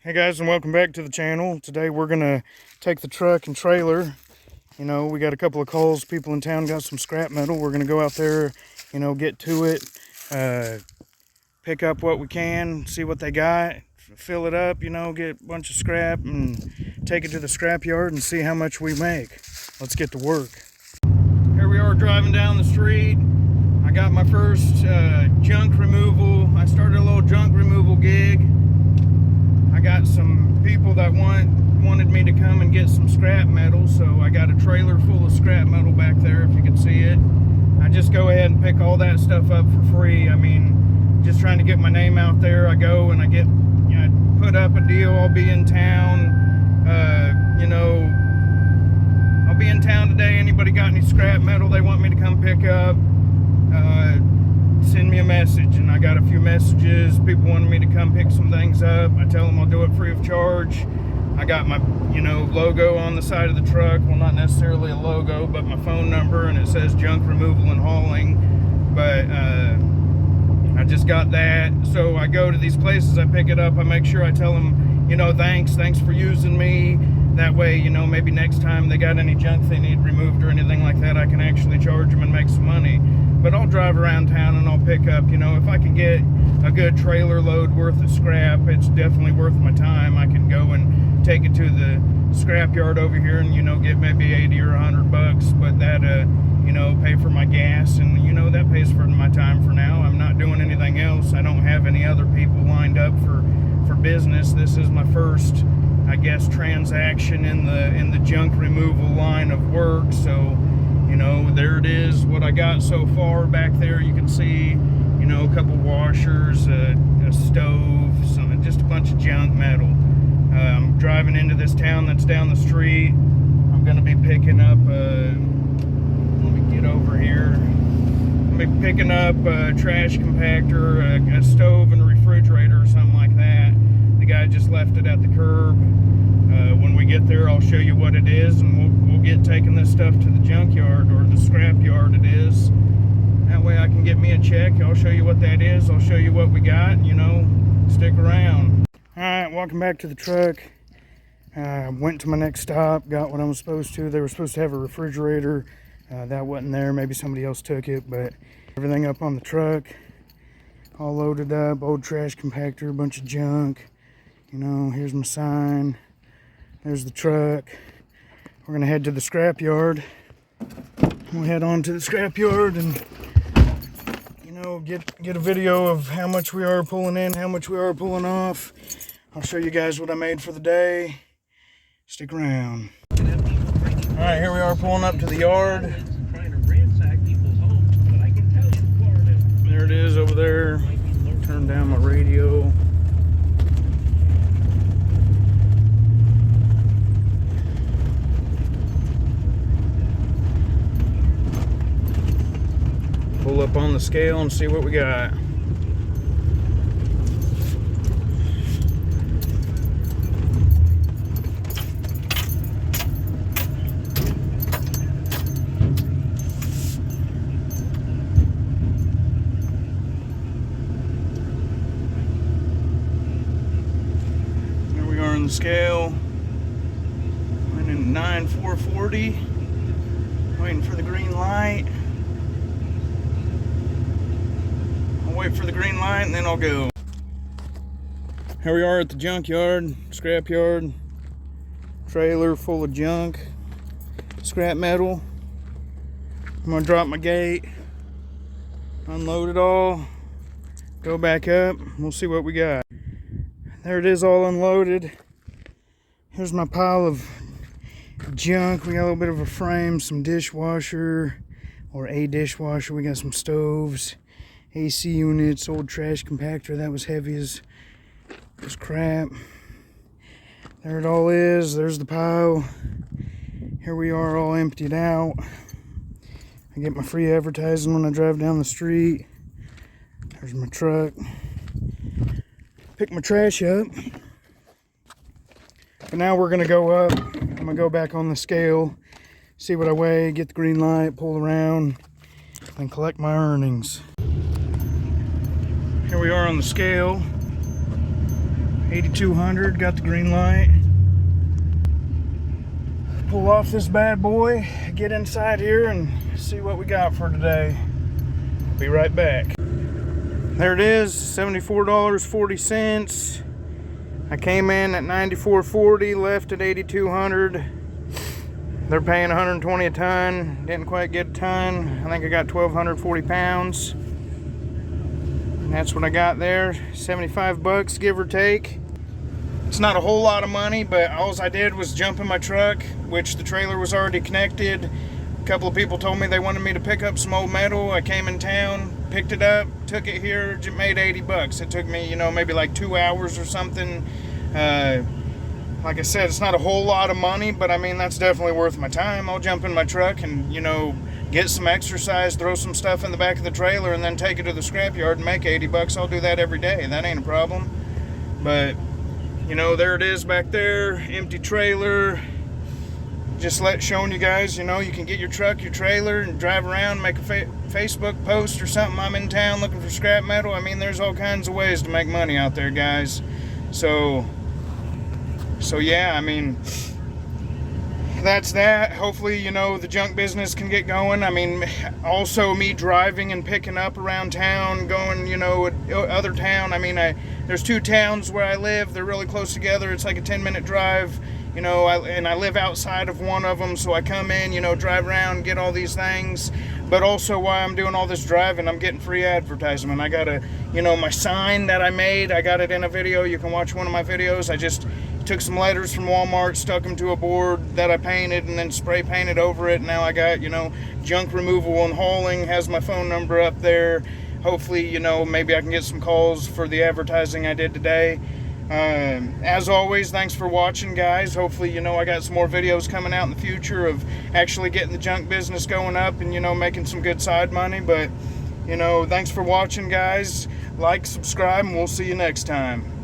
Hey guys, and welcome back to the channel. Today we're gonna take the truck and trailer. You know, we got a couple of calls. People in town got some scrap metal. We're gonna go out there, you know, get to it, pick up what we can, see what they got, fill it up, you know, get a bunch of scrap and take it to the scrap yard and see how much we make. Let's get to work. Here we are driving down the street. I got my first junk removal. I started a little junk removal gig. I got some people that wanted me to come and get some scrap metal, so I got a trailer full of scrap metal back there, if you can see it. I just go ahead and pick all that stuff up for free. I mean, just trying to get my name out there. I go and I get, you know, put up a deal. I'll be in town, you know, I'll be in town today. Anybody got any scrap metal they want me to come pick up, send me a message. And I got a few messages. People wanted me to come pick some things up. I tell them I'll do it free of charge. I got my, you know, logo on the side of the truck. Well, not necessarily a logo, but my phone number, and it says junk removal and hauling. But I just got that. So I go to these places, I pick it up, I make sure I tell them, you know, thanks for using me. That way, you know, maybe next time they got any junk they need removed or anything like that, I can actually charge them and make some money. But I'll drive around town and I'll pick up, you know, if I can get a good trailer load worth of scrap, it's definitely worth my time. I can go and take it to the scrap yard over here and, you know, get maybe 80 or 100 bucks, but that, you know, pay for my gas, and, you know, that pays for my time for now. I'm not doing anything else. I don't have any other people lined up for business. This is my first, I guess, transaction in the junk removal line of work. So, you know, there it is, what I got so far. Back there you can see, you know, a couple washers, a stove, just a bunch of junk metal. I'm driving into this town that's down the street. I'm going to be picking up, let me get over here. I'm going to be picking up a trash compactor, a stove, and a refrigerator or something like that. The guy just left it at the curb. When we get there, I'll show you what it is, and we'll get taking this stuff to the junkyard, or the scrap yard it is. That way I can get me a check. I'll show you what that is. I'll show you what we got, you know, stick around. All right, welcome back to the truck. Went to my next stop, got what I was supposed to. They were supposed to have a refrigerator. That wasn't there. Maybe somebody else took it, but everything up on the truck, all loaded up. Old trash compactor, a bunch of junk. You know, here's my sign. There's the truck. We're gonna head to the scrap yard. We'll head on to the scrap yard and, you know, get a video of how much we are pulling in, how much we are pulling off. I'll show you guys what I made for the day. Stick around. All right, here we are pulling up to the yard. There it is over there. Turn down my radio. Pull up on the scale and see what we got. There we are on the scale. Went in 9,440. Waiting for the green light. Wait for the green light and then I'll go. Here we are at the junkyard, scrap yard. Trailer full of junk, scrap metal. I'm gonna drop my gate, unload it all, go back up, we'll see what we got. There it is, all unloaded. Here's my pile of junk. We got a little bit of a frame, some dishwasher, or a dishwasher. We got some stoves, AC units, old trash compactor that was heavy as crap. There it all is. There's the pile. Here we are, all emptied out. I get my free advertising when I drive down the street. There's my truck. Pick my trash up. But now we're gonna go up. I'm gonna go back on the scale, see what I weigh, get the green light, pull around, and collect my earnings. Here we are on the scale. 8200, got the green light. Pull off this bad boy, get inside here and see what we got for today. Be right back. There it is, $74.40. I came in at $94.40, left at $8,200. They're paying $120 a ton. Didn't quite get a ton. I think I got 1,240 pounds. And that's what I got there. 75 bucks, give or take. It's not a whole lot of money, but all I did was jump in my truck, which the trailer was already connected. A couple of people told me they wanted me to pick up some old metal. I came in town, picked it up, took it here, made 80 bucks. It took me, maybe like 2 hours or something. Like I said, it's not a whole lot of money, but I mean, that's definitely worth my time. I'll jump in my truck and, get some exercise, throw some stuff in the back of the trailer, and then take it to the scrapyard and make 80 bucks. I'll do that every day. That ain't a problem. But, there it is back there, empty trailer. Just showing you guys, you can get your truck, your trailer, and drive around, make a Facebook post or something. I'm in town looking for scrap metal. I mean, there's all kinds of ways to make money out there, guys. So yeah, I mean, that's that. Hopefully, the junk business can get going. I mean, also me driving and picking up around town, going, other town. I mean, there's 2 towns where I live. They're really close together. It's like a 10-minute drive, and I live outside of one of them. So I come in, drive around, get all these things. But also while I'm doing all this driving, I'm getting free advertisement. I got my sign that I made. I got it in a video. You can watch one of my videos. I just took some letters from Walmart, stuck them to a board that I painted, and then spray painted over it. Now I got, junk removal and hauling, has my phone number up there. Hopefully, maybe I can get some calls for the advertising I did today. As always, thanks for watching, guys. Hopefully, I got some more videos coming out in the future of actually getting the junk business going up and, making some good side money. But, thanks for watching, guys. Like, subscribe, and we'll see you next time.